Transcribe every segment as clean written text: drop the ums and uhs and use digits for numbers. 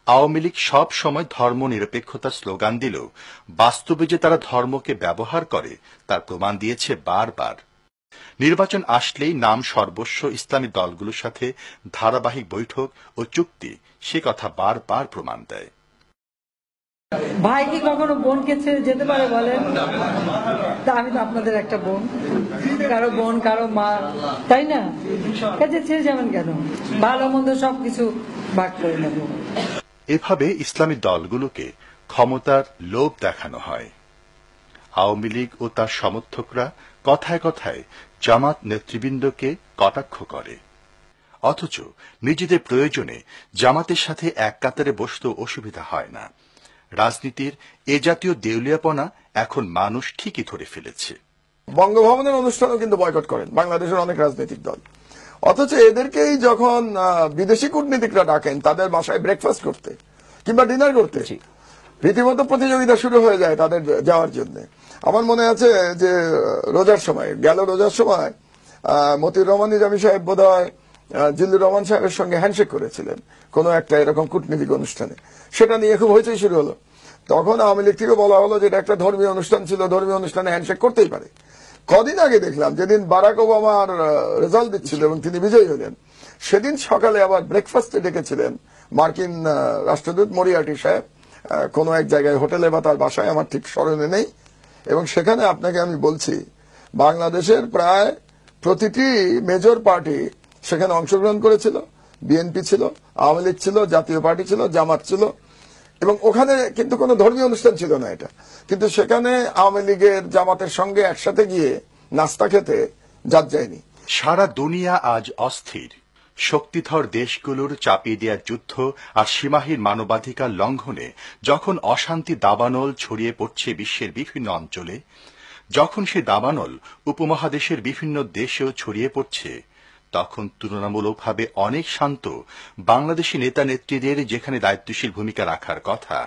আওয়ামী লীগ সব সময় ধর্ম নিরপেক্ষতার স্লোগান দিলেও বাস্তবে যে তারা ধর্মকে ব্যবহার করে তার প্রমাণ দিয়েছে বারবার। নির্বাচন আসলেই নাম সর্বস্ব ইসলামী দলগুলোর সাথে ধারাবাহিক বৈঠক ও চুক্তি সে কথা বারবার প্রমাণ দেয়। ভাই কি কখনো বোনকে ছেড়ে যেতে পারে বলেন? তা আমি তো আপনাদের একটা বোন, কারো বোন কারো মা, তাই না? কাজে ছেড়ে যাবেন কেন? ভালো মন্দ সবকিছু ভাগ করে নেব। এভাবে ইসলামী দলগুলোকে ক্ষমতার লোভ দেখানো হয়। আওয়ামী লীগ ও তার সমর্থকরা কথায় কথায় জামাত নেতৃবৃন্দকে কটাক্ষ করে, অথচ নিজেদের প্রয়োজনে জামাতের সাথে এক কাতারে বসতেও অসুবিধা হয় না। রাজনীতির এ জাতীয় দেউলিয়াপনা এখন মানুষ ঠিকই ধরে ফেলেছে। বঙ্গভবনের অনুষ্ঠানও কিন্তু বয়কট করেন বাংলাদেশের অনেক রাজনৈতিক দল, অথচ এদেরকেই যখন বিদেশি কূটনীতিকরা ডাকেন তাদের বাসায় ব্রেকফাস্ট করতে কিংবা ডিনার করতে, রীতিমতো প্রতিযোগিতা শুরু হয়ে যায় তাদের যাওয়ার জন্য। আমার মনে আছে যে রোজার সময় মতিউর রহমান নিজামী সাহেব বোধহয় জিল্লুর রহমান সাহেবের সঙ্গে হ্যান্ডশেক করেছিলেন কোন একটা এরকম কূটনীতিক অনুষ্ঠানে। সেটা নিয়ে খুব হইচই শুরু হলো। তখন আওয়ামী লীগ থেকে বলা হলো যে এটা একটা ধর্মীয় অনুষ্ঠান ছিল, ধর্মীয় অনুষ্ঠানে হ্যান্ডশেক করতেই পারে। কদিন আগে দেখলাম, যেদিন বারাক ওবামার রেজাল্ট দিচ্ছিল এবং তিনি বিজয়ী হলেন, সেদিন সকালে আবার ব্রেকফাস্টে ডেকেছিলেন মার্কিন রাষ্ট্রদূত মরিয়ার্টি সাহেব কোন এক জায়গায় হোটেলে বা তার বাসায়, আমার ঠিক স্মরণে নেই। এবং সেখানে আপনাকে আমি বলছি, বাংলাদেশের প্রায় প্রতিটি মেজর পার্টি সেখানে অংশগ্রহণ করেছিল। বিএনপি ছিল, আওয়ামী লীগ ছিল, জাতীয় পার্টি ছিল, জামাত ছিল, এবং ওখানে কিন্তু কোনো ধর্মীয় অনুষ্ঠান ছিল না এটা। কিন্তু সেখানে আওয়ামী লীগের জামাতের সঙ্গে একসাথে গিয়ে নাস্তা খেতে যাত যায়নি। সারা দুনিয়া আজ অস্থির। শক্তিধর দেশগুলোর চাপিয়ে দেওয়ার যুদ্ধ আর সীমাহীন মানবাধিকার লঙ্ঘনে যখন অশান্তি দাবানল ছড়িয়ে পড়ছে বিশ্বের বিভিন্ন অঞ্চলে, যখন সে দাবানল উপমহাদেশের বিভিন্ন দেশেও ছড়িয়ে পড়ছে, তখন তুলনামূলকভাবে অনেক শান্ত বাংলাদেশি নেতা নেত্রীদের যেখানে দায়িত্বশীল ভূমিকা রাখার কথা,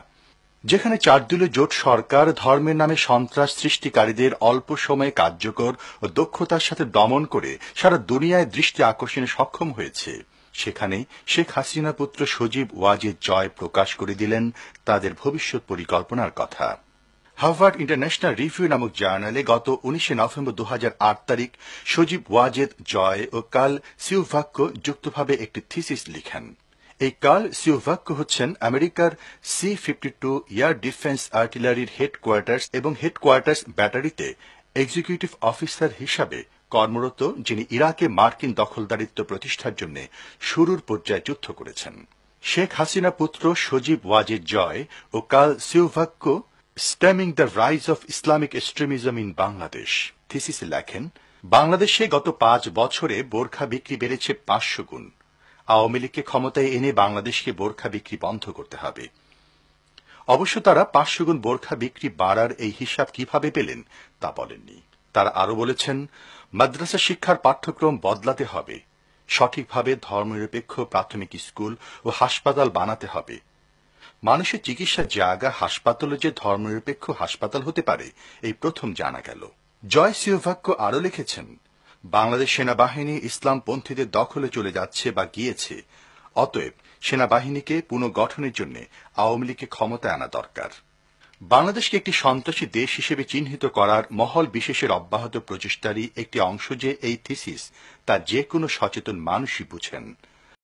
যেখানে চারদলীয় জোট সরকার ধর্মের নামে সন্ত্রাস সৃষ্টিকারীদের অল্প সময়ে কার্যকর ও দক্ষতার সাথে দমন করে সারা দুনিয়ায় দৃষ্টি আকর্ষণে সক্ষম হয়েছে, সেখানে শেখ হাসিনা পুত্র সজীব ওয়াজেদ জয় প্রকাশ করে দিলেন তাদের ভবিষ্যৎ পরিকল্পনার কথা। হার্ভার্ড ইন্টারন্যাশনাল রিভিউ নামক জার্নালে গত 19 নভেম্বর 2008 তারিখ সজীব ওয়াজেদ জয় ও কার্ল সিউভাক্কো যুক্তভাবে একটি থিসিস লিখেন। এই কার্ল সিউভাক্কো হচ্ছেন আমেরিকার C-52 এয়ার ডিফেন্স আর্টিলারির হেডকোয়ার্টার্স এবং হেডকোয়ার্টার্স ব্যাটারিতে এক্সিকিউটিভ অফিসার হিসাবে কর্মরত, যিনি ইরাকে মার্কিন দখলদারিত্ব প্রতিষ্ঠার জন্য শুরুর পর্যায়ে যুদ্ধ করেছেন। শেখ হাসিনা পুত্র সজীব ওয়াজেদ জয় ও Carl Ciovacco stemming the rise of Islamic extremism in Bangladesh থিসিসে লেখেন, বাংলাদেশে গত 5 বছরে বোরখা বিক্রি বেড়েছে 500 গুণ। আওয়ামী লীগকে ক্ষমতায় এনে বাংলাদেশকে বোরখা বিক্রি বন্ধ করতে হবে। অবশ্য তারা 500 গুণ বোরখা বিক্রি বাড়ার এই হিসাব কিভাবে পেলেন তা বলেননি। তারা আরো বলেছেন, মাদ্রাসা শিক্ষার পাঠ্যক্রম বদলাতে হবে, সঠিকভাবে ধর্মনিরপেক্ষ প্রাথমিক স্কুল ও হাসপাতাল বানাতে হবে। মানুষের চিকিৎসার জায়গা হাসপাতালও যে ধর্মনিরপেক্ষ হাসপাতাল হতে পারে এই প্রথম জানা গেল। জয় সিউভাক্কো আরো লিখেছেন, বাংলাদেশ সেনাবাহিনী ইসলামপন্থীদের দখলে চলে যাচ্ছে বা গিয়েছে, অতএব সেনাবাহিনীকে পুনর্গঠনের জন্য আওয়ামী লীগকে ক্ষমতায় আনা দরকার। বাংলাদেশকে একটি সন্ত্রাসী দেশ হিসেবে চিহ্নিত করার মহল বিশেষের অব্যাহত প্রচেষ্টারই একটি অংশ যে এই থিসিস, তা যে কোনো সচেতন মানুষই বুঝেন।